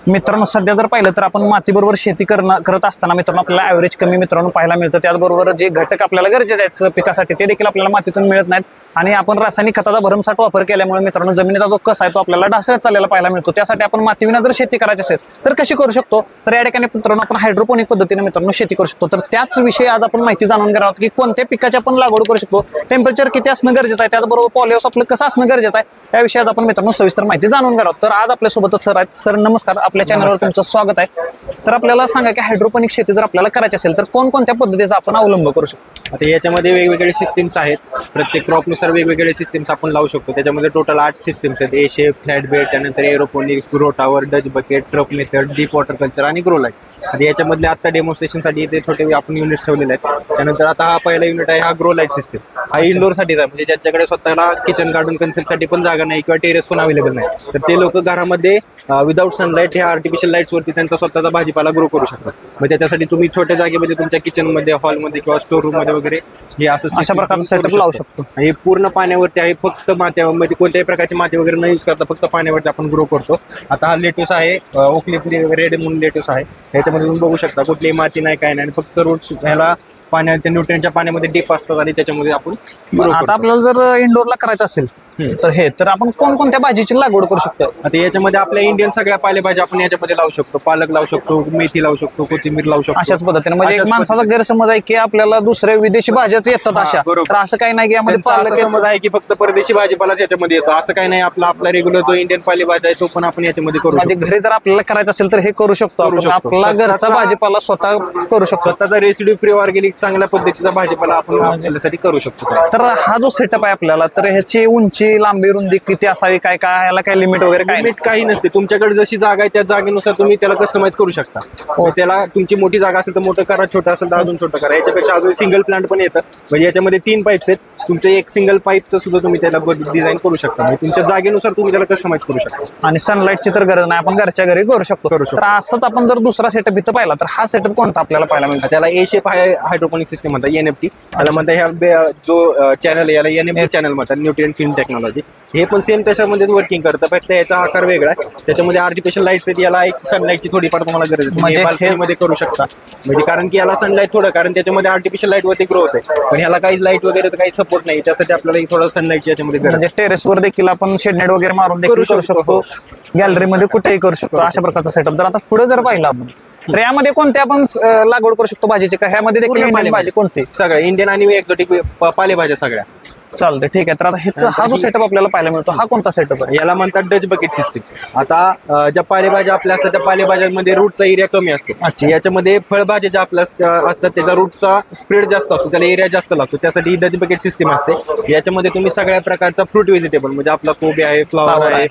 मित्रांनो सध्या जर पाहिलं तर आपण मातीबरोबर शेती करत असताना मित्रांनो आपल्याला ॲव्हरेज कमी मित्रांनो पाहायला मिळतं। त्याचबरोबर जे घटक आपल्याला गरजेचे आहेत पिकासाठी ते देखील आपल्याला मातीतून मिळत नाहीत आणि आपण रासायनिक खताचा भरमसाठ वापर केल्यामुळे मित्रांनो जमिनीचा जो कस आहे तो आपल्याला ढासळत चाललेला पाहायला मिळतो। त्यासाठी आपण मातीविना जर शेती करायची असेल तर कशी करू शकतो, तर या ठिकाणी मित्रांनो आपण हायड्रोपोनिक पद्धतीने मित्रांनो शेती करू शकतो। तर त्याच विषयी आज आपण माहिती जाणून घेणार आहोत की कोणत्या पिकाची आपण लागवड करू शकतो, टेम्परेचर किती असणं गरजेचं आहे, त्याचबरोबर पॉलिहाऊस आपलं कसं असणं गरजेचं आहे, त्या विषयात आपण मित्रांनो सविस्तर माहिती जाणून घेणार आहोत। तर आज आपल्या सोबतच सर आहेत। सर नमस्कार, आपल्या चॅनलवर तुमचं स्वागत आहे। तर आपल्याला सांगा की हायड्रोपोनिक शेती जर आपल्याला करायची असेल तर कोणकोणत्या पद्धतीचा आपण अवलंब करू शकतो? आता याच्यामध्ये वेगवेगळे सिस्टीम्स आहेत, प्रत्येक क्रॉपनुसार वेगवेगळे सिस्टीम्स आपण लावू शकतो। त्याच्यामध्ये टोटल 8 सिस्टीम्स आहेत, ए शेप, फ्लॅट बेड, त्यानंतर aeroponics, grow tower, Dutch bucket, drip method, deep water culture आणि ग्रो लाईट। आता याच्यामधले आता डेमॉन्स्ट्रेशनसाठी इथे छोटे आपण युनिट्स ठेवलेले आहेत। त्यानंतर आता हा पहिला युनिट आहे, हा ग्रो लाईट सिस्टीम। हा इंडोरसाठीच आहे, म्हणजे ज्यांच्याकडे स्वतःला किचन गार्डन कन्सेप्टसाठी पण जागा नाही किंवा टेरेस पण अवेलेबल नाही, तर ते लोक घरामध्ये विदाऊट सनलाईट ह्या आर्टिफिशियल लाईट्स वरती त्यांचा स्वतःचा भाजीपाला ग्रो करू शकतात। मग त्याच्यासाठी तुम्ही छोट्या जागेमध्ये तुमच्या किचनमध्ये, हॉलमध्ये किंवा स्टोर रूम मध्ये वगैरे हे असं अशा प्रकारचं सेटअप लावू शकतो। हे पूर्ण पाण्यावरती आहे, फक्त मातीमध्ये कोणत्याही प्रकारची माती वगैरे न यूज करता फक्त पाण्यावरती आपण ग्रो करतो। आता हा लेट्यूस आहे, ओकली रेड मून लेट्यूस आहे। ह्याच्यामध्ये तुम्ही बघू शकता कुठलीही माती नाही, काय नाही, फक्त रूट्स ह्याला पाण्यात न्यूट्रिएंटच्या पाण्यामध्ये डीप असतात आणि त्याच्यामध्ये आपण आता आपल्याला जर इंडोरला करायचं असेल तर आपण कोणकोणत्या भाजीची लागवड करू शकतो? आता याच्यामध्ये आपल्या इंडियन सगळ्या पालेभाज्या आपण याच्यामध्ये लावू शकतो। पालक लावू शकतो, मेथी लावू शकतो, कोथिंबीर लावू शकतो। अशाच पद्धतीने म्हणजे एक माणसाचा गैरसमज आहे की आपल्याला दुसऱ्या विदेशी भाज्याच येतात अशा, तर असं काही नाही की यामध्ये पालक समज आहे की फक्त परदेशी भाजीपालाच याच्यामध्ये येतो, असं काही नाही। आपला रेग्युलर जो इंडियन पालेभाज्या आहे तो पण आपण याच्यामध्ये करू शकतो। म्हणजे घरी जर आपल्याला करायचं असेल तर हे करू शकतो, आपला घरचा भाजीपाला स्वतः करू शकतो। स्वतःचा रेसिड्यू फ्री ऑर्गॅनिक चांगल्या पद्धतीचा भाजीपाला आपण आपल्यासाठी करू शकतो। तर हा जो सेटअप आहे आपल्याला, तर ह्याची उंची, लांबी, रुंदी किती असावी, काय काय याला काय लिमिट वगैरे काय? लिमिट काही नसते, तुमच्याकडे जशी जागा आहे त्या जागेनुसार तुम्ही त्याला कस्टमाइज करू शकता। त्याला तुमची मोठी जागा असेल तर मोठं करा, छोटं असेल तर अजून छोटं करा। याच्यापेक्षा अजून सिंगल प्लांट पण येतं, म्हणजे याच्यामध्ये 3 पाईप्स आहेत, तुमचं एक सिंगल पाईपचं सुद्धा तुम्ही त्याला डिझाईन करू शकता, म्हणजे तुमच्या जागेनुसार तुम्ही त्याला कस्टमाइज करू शकता। आणि सनलाईटची तर गरज नाही, आपण घरच्या घरी करू शकतो। तर असंच आपण जर दुसरा सेटअप इथं पाहिला तर हा सेटअप कोणता आपल्याला पाहायला मिळतो? त्याला ए शेप हायड्रोपोनिक सिस्टम म्हणतात, एनएफटी त्याला म्हणतात। ह्या जो चॅनल याला एनएफटी चॅनल म्हणतात, न्यूट्रिएंट फिल्म टेक्नॉलॉजी। हे पण सेम त्याच्यामध्ये वर्किंग करतं, फक्त याचा आकार वेगळा आहे। त्याच्यामध्ये आर्टिफिशियल लाईट्स आहेत, याला एक सनलाईटची थोडीफार तुम्हाला गरज आहे, म्हणजे बाल्कनीमध्ये करू शकता। म्हणजे कारण की याला सनलाईट थोडं, कारण त्याच्यामध्ये आर्टिफिशियल लाईट वरती ग्रो होते, पण ह्याला काही लाईट वगैरे तर काही सपोर्ट नाही, त्यासाठी आपल्याला थोडं सनलाईटची याच्यामध्ये गरज आहे। म्हणजे टेरेसवर देखील आपण शेडनेट वगैरे मारून देखील करू शकतो, गॅलरीमध्ये कुठेही करू शकतो, अशा प्रकारचा सेटअप। जर आता पुढे जर पाहिलं आपण तर यामध्ये कोणते आपण लागवड करू शकतो भाजीची, का ह्यामध्ये देखील भाजी कोणती? सगळ्या इंडियन आणि एक्झॉटिक पालेभाज्या सगळ्या चालते, ठीक आहे। तर आता हा जो सेटअप आपल्याला पाहायला मिळतो हा कोणता सेटअप आहे? याला म्हणतात डच बकेट सिस्टीम। आता ज्या पालेभाज्या आपल्या असतात त्या पालेभाज्यांमध्ये रूटचा एरिया कमी असतो, याच्यामध्ये फळभाज्या ज्या आपल्या असतात त्याचा रूटचा स्प्रेड जास्त असतो, त्याला एरिया जास्त लागतो, त्यासाठी ही डच बकेट सिस्टीम असते। याच्यामध्ये तुम्ही सगळ्या प्रकारचा फ्रूट व्हेजिटेबल, म्हणजे आपला कोबी आहे, फ्लॉवर आहे,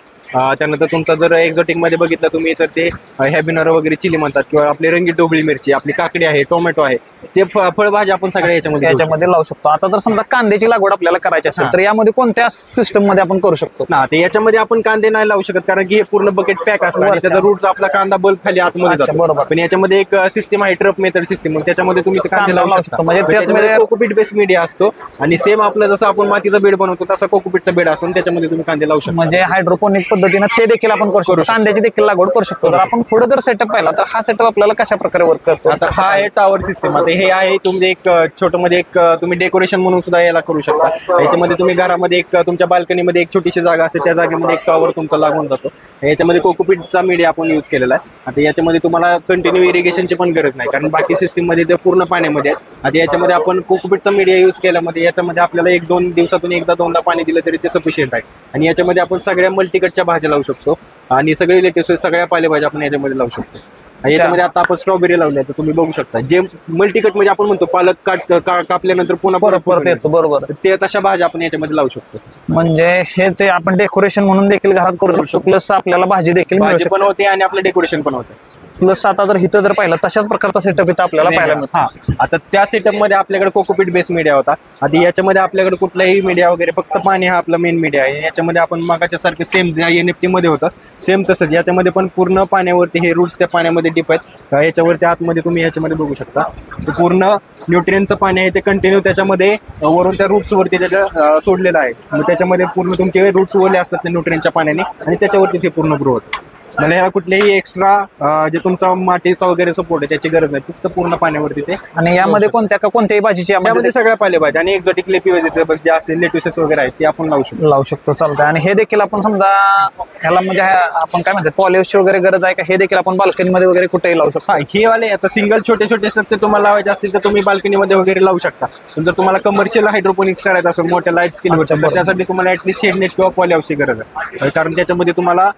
त्यानंतर तुमचा जर एक्झॉटिक मध्ये बघितलं तुम्ही तर ते हॅबिनर वगैरे चिली म्हणतात, किंवा आपली रंगीत ढोबळी मिरची, आपली काकडी आहे, टोमॅटो आहे, ते फळभाज्या आपण सगळ्या याच्यामध्ये लावू शकतो। आता जर समजा कांद्याची लागवड आपल्याला करायची असेल तर यामध्ये कोणत्या सिस्टम मध्ये आपण करू शकतो? ना ते याच्यामध्ये आपण कांदे नाही लावू शकत, कारण की हे पूर्ण बकेट पॅक असतं आणि त्याचा रूटचा आपला कांदा बल्ब खाली आतमध्ये जातो, बरोबर। पण याच्यामध्ये एक सिस्टम आहे ट्रप मेथड सिस्टम, त्याच्यामध्ये तुम्ही कांदे लावू शकता। म्हणजे त्याच्यामध्ये कोकोपीट बेस मीडिया असतो आणि सेम आपलं जसं आपण मातीचा बेड बनवतो तसा कोकोपीटचा बेड असतो, त्याच्यामध्ये तुम्ही कांदे लावू शकता। म्हणजे हायड्रोपोनिक पद्धतीने ते देखील आपण करू शकतो, कांद्याची देखील लागवड करू शकतो। तर आपण पुढे जर सेटअप पाहिला तर हा सेटअप आपल्याला कशा प्रकारे वर्क करतो? आता हा आहे टावर सिस्टम। आता हे आहे तुमचे एक छोटं मध्ये एक तुम्ही डेकोरेशन म्हणून सुद्धा याला करू शकता। याच्यामध्ये तुम्ही घरामध्ये एक तुमच्या बाल्कनीमध्ये एक छोटीशी जागा असते, त्या जागेमध्ये एक टॉवर तुमचा लागून जातो। याच्यामध्ये कोकोपीटचा मीडिया आपण यूज केलेला आहे। आता याच्यामध्ये तुम्हाला कंटिन्यू इरिगेशनची पण गरज नाही, कारण बाकी सिस्टीम मध्ये ते पूर्ण पाण्यामध्ये आहे। आता याच्यामध्ये आपण कोकोपीटचा मीडिया यूज केल्यामध्ये याच्यामध्ये आपल्याला 1-2 दिवसातून एकदा दोनदा पाणी दिलं तरी ते सफिशियंट आहे। आणि याच्यामध्ये आपण सगळ्या मल्टीकटच्या भाज्या लावू शकतो आणि सगळे लेटेस्ट सगळ्या पालेभाज्या आपण याच्यामध्ये लावू शकतो। याच्यामध्ये आता आपण स्ट्रॉबेरी लावली आहे, तर तुम्ही बघू शकता जे मल्टीकट म्हणजे आपण म्हणतो पालक कापल्यानंतर पुन्हा परत येतो, बरोबर, ते तशा भाज्या आपण याच्यामध्ये लावू शकतो। म्हणजे हे ते आपण डेकोरेशन म्हणून देखील घरात करू शकतो, प्लस आपल्याला भाजी देखील पण होते आणि आपलं डेकोरेशन पण होतं। प्लस आता जर इथं जर पाहिलं तशाच प्रकारचा सेटअप इथं आपल्याला पाहायला मिळतो। हा, आता त्या सेटअप मध्ये आपल्याकडे कोकोपीट बेस मीडिया होता। आधी याच्यामध्ये आपल्याकडे कुठलाही मीडिया वगैरे, फक्त पाणी हा आपला मेन मीडिया आहे। याच्यामध्ये आपण मागाच्या सारखे सेम एनएफटी मध्ये होतं सेम तसंच याच्यामध्ये पण पूर्ण पाण्यावरती हे रूट्स त्या पाण्यामध्ये डीप आहेत। याच्यावरती आतमध्ये तुम्ही याच्यामध्ये बघू शकता पूर्ण न्यूट्रिएंटचं पाणी आहे ते कंटिन्यू त्याच्यामध्ये वरून त्या रूट्स वरती त्याच्या सोडलेलं आहे। मग त्याच्यामध्ये पूर्ण तुमचे रूट्स ओले असतात त्या न्यूट्रिएंटच्या पाण्याने आणि त्याच्यावरती ते पूर्ण ग्रो होतं। म्हणजे ह्याला कुठलेही एक्स्ट्रा जे तुमचा मातीचा वगैरे सपोर्ट आहे त्याची गरज नाही, फक्त पूर्ण पाण्यावरती ते. आणि यामध्ये कोणत्याही भाजीची यामध्ये सगळ्या पालेभाज्या आणि एक्झॉटिक लेफी व्हेजिटेबल जे असेल लेट्युसेस वगैरे आहेत ते आपण लावू शकतो. चालतंय. आणि हे देखील आपण समजा ह्याला म्हणजे आपण काय म्हणतात पॉलिशची वगैरे गरज आहे का, हे देखील आपण बाल्कनीमध्ये वगैरे कुठेही लावू शकतो? हा, हे वाले आता सिंगल छोटे छोटे असतात ते तुम्हाला लावायचे असतील तर तुम्ही बाल्कनीमध्ये वगैरे लावू शकता. पण जर तुम्हाला कमर्शियल हायड्रोपोनिक्स करायचं असेल मोठ्या लाईट स्केलवर, तर त्यासाठी तुम्हाला ऍटलीस्ट शेड नेट किंवा पॉली हाऊसची गरज आहे. कारण त्याच्यामध्ये तुम्हाला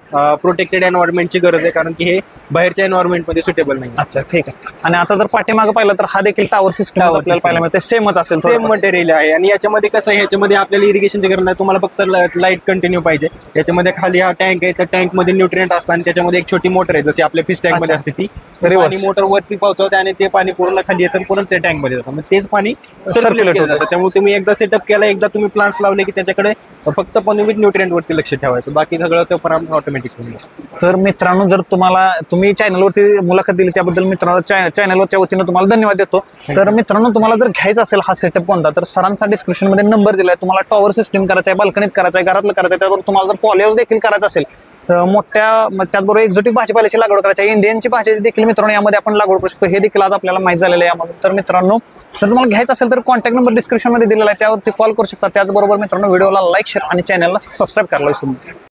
प्रोटेक्टेड एन्व्हायरमेंटची गरज आहे, कारण की हे बाहेरच्या एन्व्हायरमेंटमध्ये सुटेबल नाही. अच्छा, ठीक आहे. आणि आता जर पाठीमागं पाहिलं तर हा देखील टावर सिस्टम आपल्याला पाहायला मिळते, सेमच असेल, सेम मटेरियल आहे. आणि याच्यामध्ये कसं आहे, ह्याच्यामध्ये आपल्याला इरिगेशनची गरज नाही, तुम्हाला फक्त लाईट कंटिन्यू पाहिजे. त्याच्यामध्ये खाली हा टँक आहे, त्या टँक मध्ये न्यूट्रिएंट असतात आणि त्याच्यामध्ये एक छोटी मोटर आहे जशी आपल्या फिश टँक मध्ये असते ती, आणि मोटर वरती पोहोचवते आणि ते पाणी पूर्ण खाली येतं पूर्ण त्या टँक मध्ये जातं. तेच पाणी सर्क्युलेट केलं जातं. त्यामुळे तुम्ही एकदा सेटअप केला, एकदा तुम्ही प्लांट्स लावले की त्याच्याकडे फक्त पण विथ न्यूट्रिएंट वरती लक्ष ठेवायचं, बाकी सगळं ते ऑटोमॅटिक होऊन जातं. तर मित्रांनो, जर तुम्ही चॅनलवरती मुलाखत दिली त्याबद्दल मित्रांनो चॅनलवरच्या वतीनं तुम्हाला धन्यवाद देतो. तर मित्रांनो, तुम्हाला जर घ्यायचा असेल हा सेटअप कोणता, तर सरांचा डिस्क्रिप्शन मध्ये नंबर दिलाय. तुम्हाला टॉवर सिस्टम करायचं आहे, बाल्कनीत करायचं आहे, घरातलं करायचं आहे, त्याबरोबर तुम्हाला जर पॉली हाऊस देखील करायचं असेल, त्याचबरोबर एक्झॉटिक भाजीपाल्याची लागवड करायची आहे, इंडियनची भाजी देखील मित्रांनो यामध्ये आपण लागवड करू शकतो. हे देखील आज आपल्याला माहिती झालेलं आहे यामधून. तर मित्रांनो, जर तुम्हाला घ्यायचं असेल तर कॉन्टॅक्ट नंबर डिस्क्रिप्शन मध्ये दिलेला आहे, त्यावरती कॉल करू शकता. त्याचबरोबर मित्रांनो, व्हिडिओला लाईक, शेअर आणि चॅनलला सबस्क्राईब करायला विसरू नका.